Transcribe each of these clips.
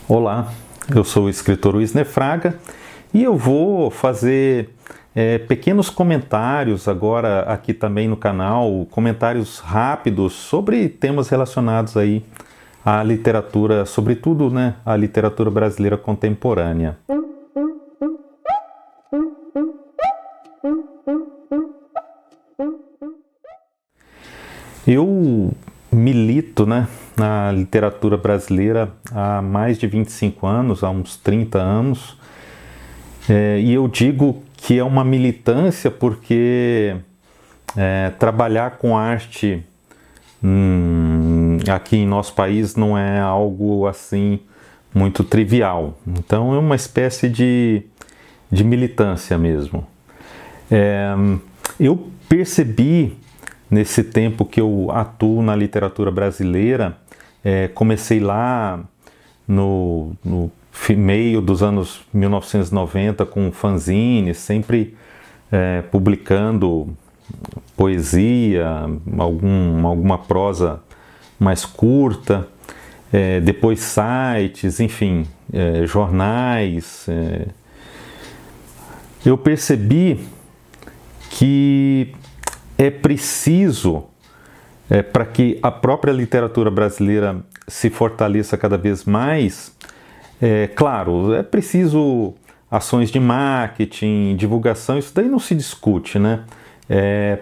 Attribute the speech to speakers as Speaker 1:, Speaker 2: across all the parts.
Speaker 1: Olá, eu sou o escritor Wisner Fraga e eu vou fazer pequenos comentários agora aqui também no canal, comentários rápidos sobre temas relacionados aí à literatura, sobretudo, né, à literatura brasileira contemporânea. Eu milito, né, na literatura brasileira há mais de 25 anos, há uns 30 anos, e eu digo que é uma militância porque trabalhar com arte aqui em nosso país não é algo assim muito trivial. Então é uma espécie de militância mesmo. Eu percebi nesse tempo que eu atuo na literatura brasileira, comecei lá no meio dos anos 1990 com fanzine, sempre publicando poesia, alguma prosa mais curta, depois sites, enfim, jornais. Eu percebi que é preciso, para que a própria literatura brasileira se fortaleça cada vez mais, claro, é preciso ações de marketing, divulgação, isso daí não se discute, né?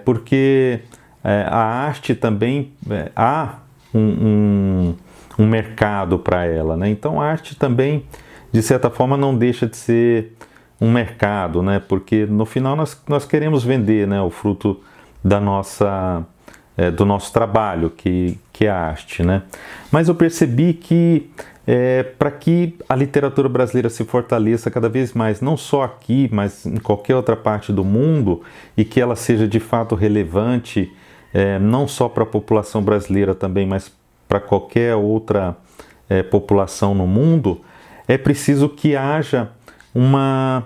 Speaker 1: Porque a arte também há um mercado para ela, né? Então a arte também, de certa forma, não deixa de ser um mercado, né? Porque no final nós queremos vender, né, o fruto do nosso trabalho, que é a arte, né? Mas eu percebi que para que a literatura brasileira se fortaleça cada vez mais, não só aqui, mas em qualquer outra parte do mundo, e que ela seja de fato relevante, não só para a população brasileira também, mas para qualquer outra população no mundo, é preciso que haja uma,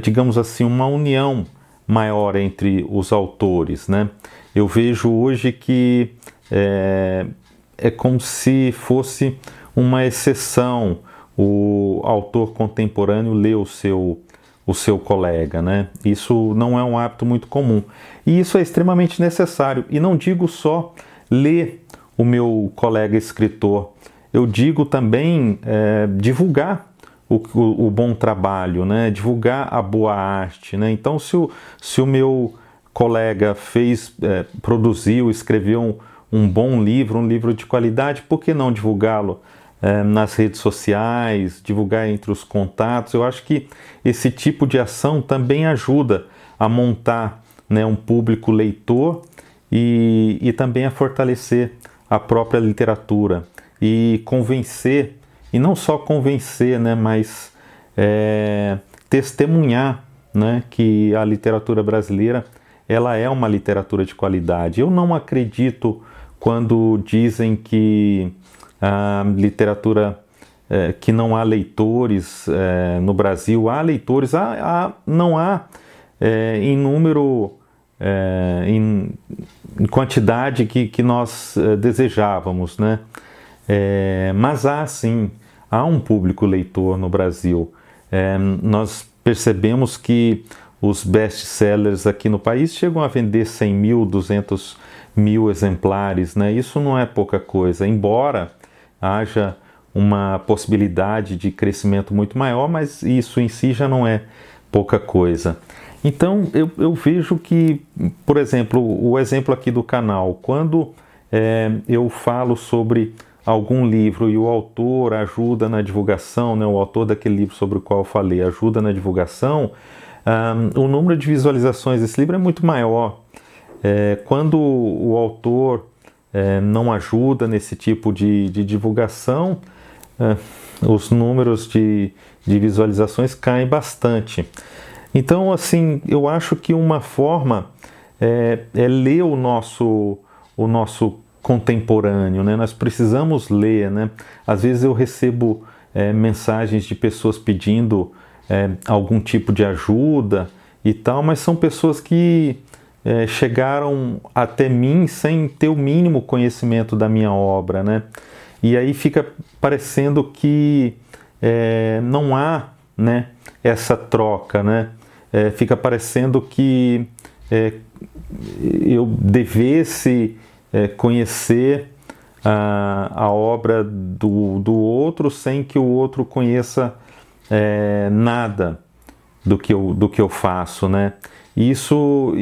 Speaker 1: digamos assim, uma união maior entre os autores, né? Eu vejo hoje que é como se fosse uma exceção o autor contemporâneo ler o seu colega, né? Isso não é um hábito muito comum. E isso é extremamente necessário. E não digo só ler o meu colega escritor, eu digo também divulgar o bom trabalho, né? Divulgar a boa arte, né? Então, se o meu colega produziu, escreveu um bom livro, um livro de qualidade, por que não divulgá-lo nas redes sociais, divulgar entre os contatos? Eu acho que esse tipo de ação também ajuda a montar, né, um público leitor e também a fortalecer a própria literatura e convencer, e não só convencer, né, mas testemunhar, né, que a literatura brasileira ela é uma literatura de qualidade. Eu não acredito quando dizem que a literatura, que não há leitores no Brasil. Há leitores, não há em número, em quantidade que nós desejávamos, né? Mas há sim, há um público leitor no Brasil. Nós percebemos que os best-sellers aqui no país chegam a vender 100 mil, 200 mil exemplares, né? Isso não é pouca coisa, embora haja uma possibilidade de crescimento muito maior, mas isso em si já não é pouca coisa. Então eu vejo que, por exemplo, o exemplo aqui do canal, quando eu falo sobre algum livro e o autor ajuda na divulgação, né, o autor daquele livro sobre o qual eu falei ajuda na divulgação, o número de visualizações desse livro é muito maior. Quando o autor não ajuda nesse tipo de divulgação, os números de visualizações caem bastante. Então, assim, eu acho que uma forma é ler o nosso contemporâneo, né? Nós precisamos ler, né? Às vezes eu recebo mensagens de pessoas pedindo algum tipo de ajuda e tal, mas são pessoas que chegaram até mim sem ter o mínimo conhecimento da minha obra, né? E aí fica parecendo que não há, né, essa troca, né? Fica parecendo que eu devesse conhecer a obra do outro sem que o outro conheça nada do que eu faço, né? E isso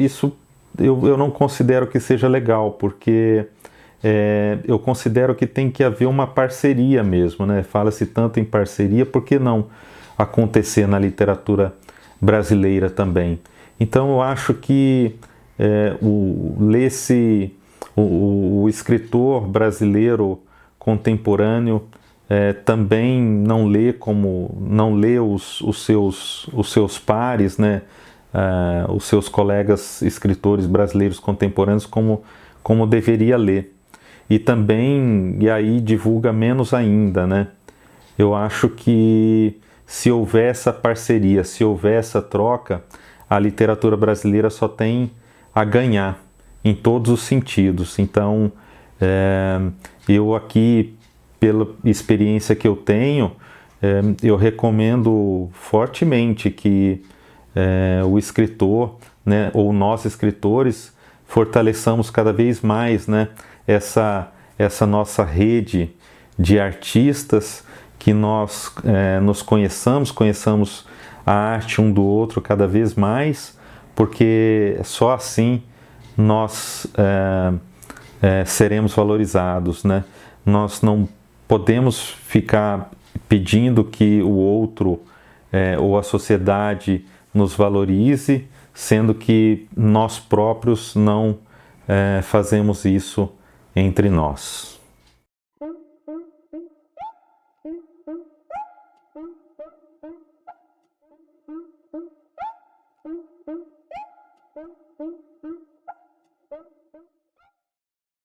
Speaker 1: eu não considero que seja legal, porque eu considero que tem que haver uma parceria mesmo, né? Fala-se tanto em parceria, por que não acontecer na literatura brasileira também? Então eu acho que o escritor brasileiro contemporâneo também não lê os seus pares, né? Os seus colegas escritores brasileiros contemporâneos como deveria ler. E aí divulga menos ainda, né? Eu acho que se houver essa parceria, se houver essa troca, a literatura brasileira só tem a ganhar em todos os sentidos. Então, eu aqui, pela experiência que eu tenho, eu recomendo fortemente que o escritor, né, ou nós escritores, fortaleçamos cada vez mais, né, essa nossa rede de artistas, que nós nos conheçamos a arte um do outro cada vez mais, porque só assim nós seremos valorizados, né? Nós não podemos ficar pedindo que o outro ou a sociedade nos valorize, sendo que nós próprios não fazemos isso entre nós.